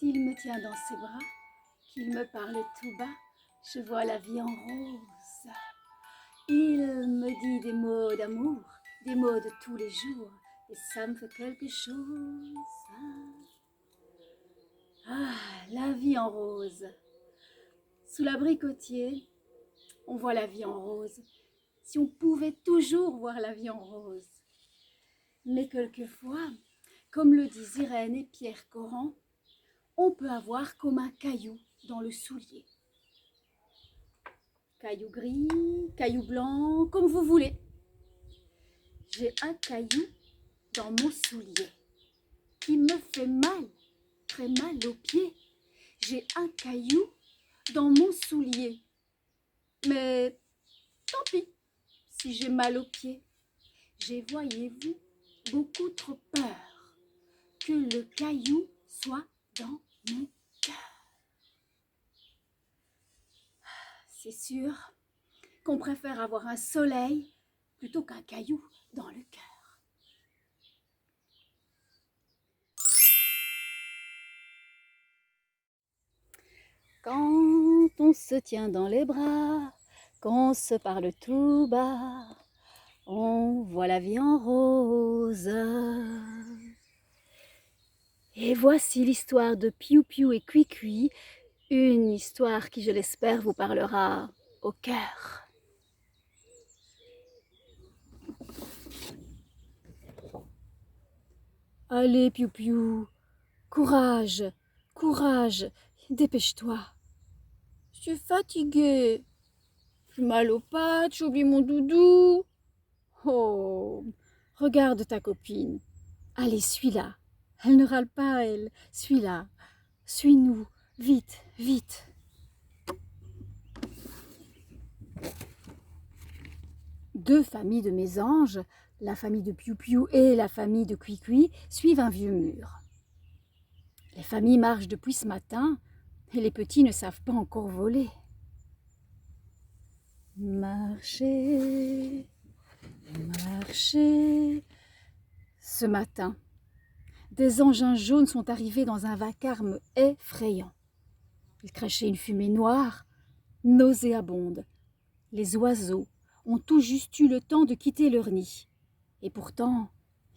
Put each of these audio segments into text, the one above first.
Il me tient dans ses bras, qu'il me parle tout bas, je vois la vie en rose. Il me dit des mots d'amour, des mots de tous les jours, et ça me fait quelque chose. Ah, la vie en rose. Sous l'abricotier, on voit la vie en rose. Si on pouvait toujours voir la vie en rose. Mais quelquefois, comme le disent Irène et Pierre Coran, on peut avoir comme un caillou dans le soulier. Caillou gris, caillou blanc, comme vous voulez. J'ai un caillou dans mon soulier qui me fait mal, très mal aux pieds. J'ai un caillou dans mon soulier. Mais tant pis si j'ai mal aux pieds. J'ai, voyez-vous, beaucoup trop peur que le caillou soit dans mon cœur. C'est sûr qu'on préfère avoir un soleil plutôt qu'un caillou dans le cœur. Quand on se tient dans les bras, qu'on se parle tout bas, on voit la vie en rose. Et voici l'histoire de Piou Piou et Cui Cui, une histoire qui, je l'espère, vous parlera au cœur. Allez, Piou Piou, courage, courage, dépêche-toi. Je suis fatiguée, j'ai mal aux pattes, j'oublie mon doudou. Oh, regarde ta copine. Allez, suis-la. Elle ne râle pas, elle. Suis-la. Suis-nous. Vite, vite. Deux familles de mésanges, la famille de Piou Piou et la famille de Cui Cui, suivent un vieux mur. Les familles marchent depuis ce matin et les petits ne savent pas encore voler. Marcher, marcher. Ce matin, des engins jaunes sont arrivés dans un vacarme effrayant. Ils crachaient une fumée noire, nauséabonde. Les oiseaux ont tout juste eu le temps de quitter leur nid. Et pourtant,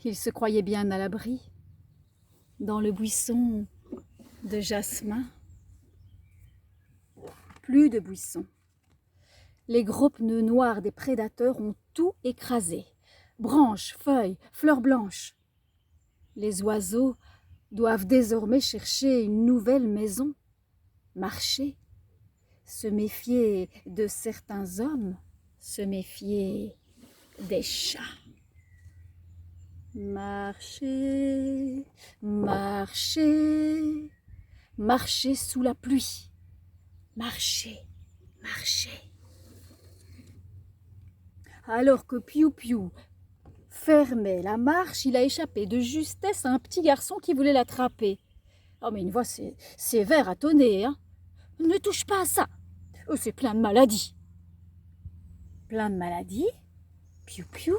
ils se croyaient bien à l'abri. Dans le buisson de jasmin, plus de buissons. Les gros pneus noirs des prédateurs ont tout écrasé. Branches, feuilles, fleurs blanches. Les oiseaux doivent désormais chercher une nouvelle maison, marcher, se méfier de certains hommes, se méfier des chats. Marcher, marcher, marcher sous la pluie. Marcher, marcher. Alors que Piou Piou fermait la marche, il a échappé de justesse à un petit garçon qui voulait l'attraper. Oh, mais une voix sévère à tonner, hein. Ne touche pas à ça. Oh, c'est plein de maladies. Plein de maladies? Piou Piou?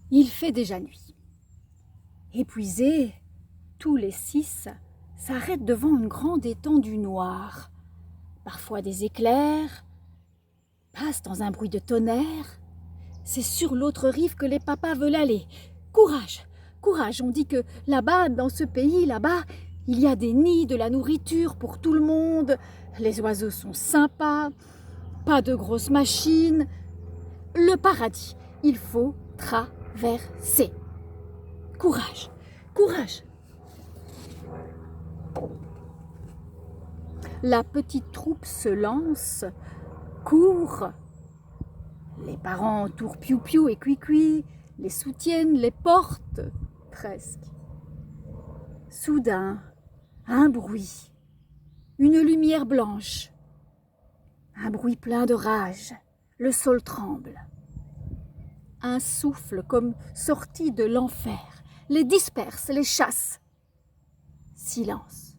Il fait déjà nuit. Épuisés, tous les 6 s'arrêtent devant une grande étendue noire. Parfois des éclairs passent dans un bruit de tonnerre. C'est sur l'autre rive que les papas veulent aller. Courage, courage, on dit que là-bas, dans ce pays, là-bas, il y a des nids, de la nourriture pour tout le monde. Les oiseaux sont sympas, pas de grosses machines. Le paradis, il faut traverser. Courage, courage. La petite troupe se lance, court. Les parents entourent Piou Piou et Cui Cui, les soutiennent, les portent, presque. Soudain, un bruit, une lumière blanche, un bruit plein de rage, le sol tremble. Un souffle comme sorti de l'enfer, les disperse, les chasse. Silence,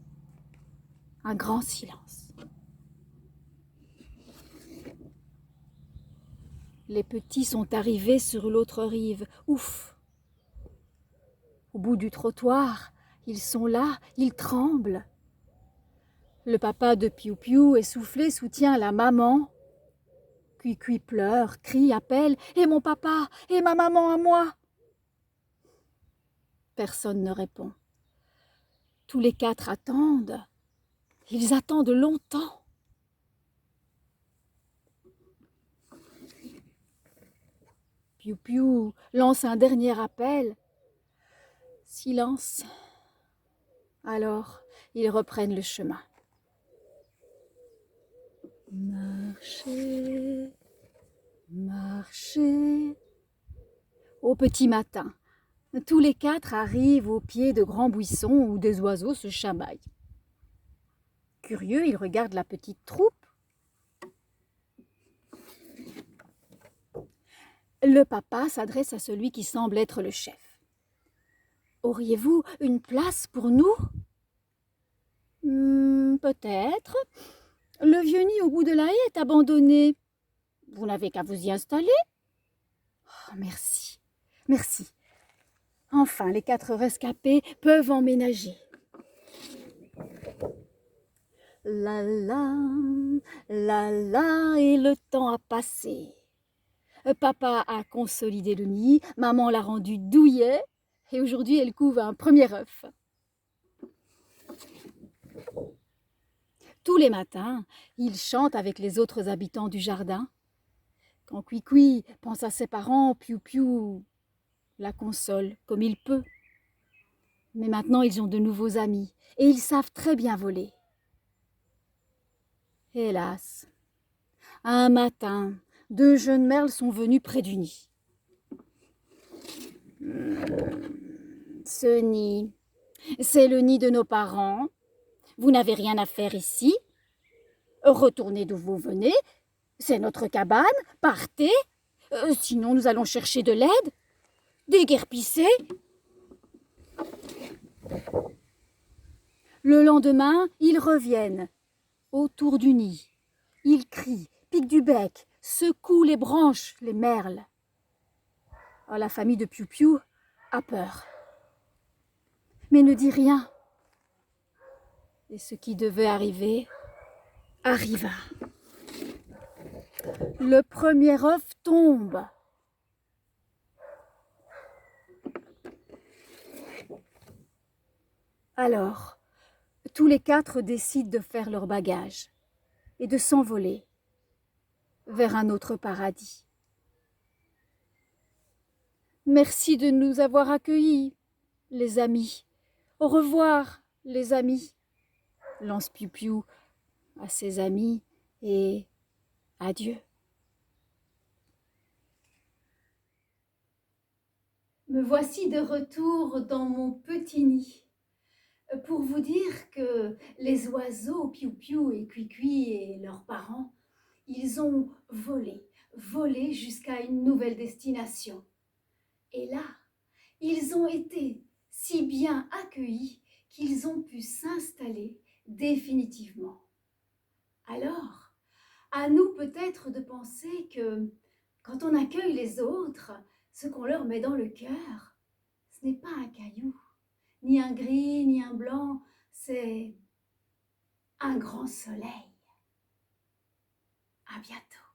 un grand silence. Les petits sont arrivés sur l'autre rive. Ouf! Au bout du trottoir, ils sont là, ils tremblent. Le papa de Piou-Piou, essoufflé, soutient la maman. Cui-Cui pleure, crie, appelle « Et mon papa? Et ma maman à moi ?» Personne ne répond. Tous les quatre attendent. Ils attendent longtemps. Piou-Piou lance un dernier appel. Silence. Alors, ils reprennent le chemin. Marcher, marcher. Au petit matin, tous les quatre arrivent au pied de grands buissons où des oiseaux se chamaillent. Curieux, ils regardent la petite troupe. Le papa s'adresse à celui qui semble être le chef. « Auriez-vous une place pour nous ?»« Peut-être. Le vieux nid au bout de la haie est abandonné. Vous n'avez qu'à vous y installer. » Oh, merci, merci. Enfin, les quatre rescapés peuvent emménager. La la, et le temps a passé. Papa a consolidé le nid, maman l'a rendu douillet, et aujourd'hui elle couve un premier œuf. Tous les matins, il chante avec les autres habitants du jardin. Quand Cui-Cui pense à ses parents, Piou-Piou la console comme il peut. Mais maintenant, ils ont de nouveaux amis et ils savent très bien voler. Hélas, un matin, deux jeunes merles sont venus près du nid. Ce nid, c'est le nid de nos parents. Vous n'avez rien à faire ici. Retournez d'où vous venez. C'est notre cabane. Partez. Sinon, nous allons chercher de l'aide. Déguerpissez. Le lendemain, ils reviennent autour du nid. Ils crient, piquent du bec, secouent les branches, les merles. Oh, la famille de Piou-Piou a peur, mais ne dit rien. Et ce qui devait arriver arriva. Le premier œuf tombe. Alors, tous les quatre décident de faire leur bagage et de s'envoler vers un autre paradis. Merci de nous avoir accueillis, les amis. Au revoir, les amis, lance Piou-Piou à ses amis et adieu. Me voici de retour dans mon petit nid pour vous dire que les oiseaux Piou-Piou et Cui-Cui et leurs parents, ils ont volé jusqu'à une nouvelle destination. Et là, ils ont été si bien accueillis qu'ils ont pu s'installer définitivement. Alors, à nous peut-être de penser que quand on accueille les autres, ce qu'on leur met dans le cœur, ce n'est pas un caillou, ni un gris, ni un blanc, c'est un grand soleil. À bientôt.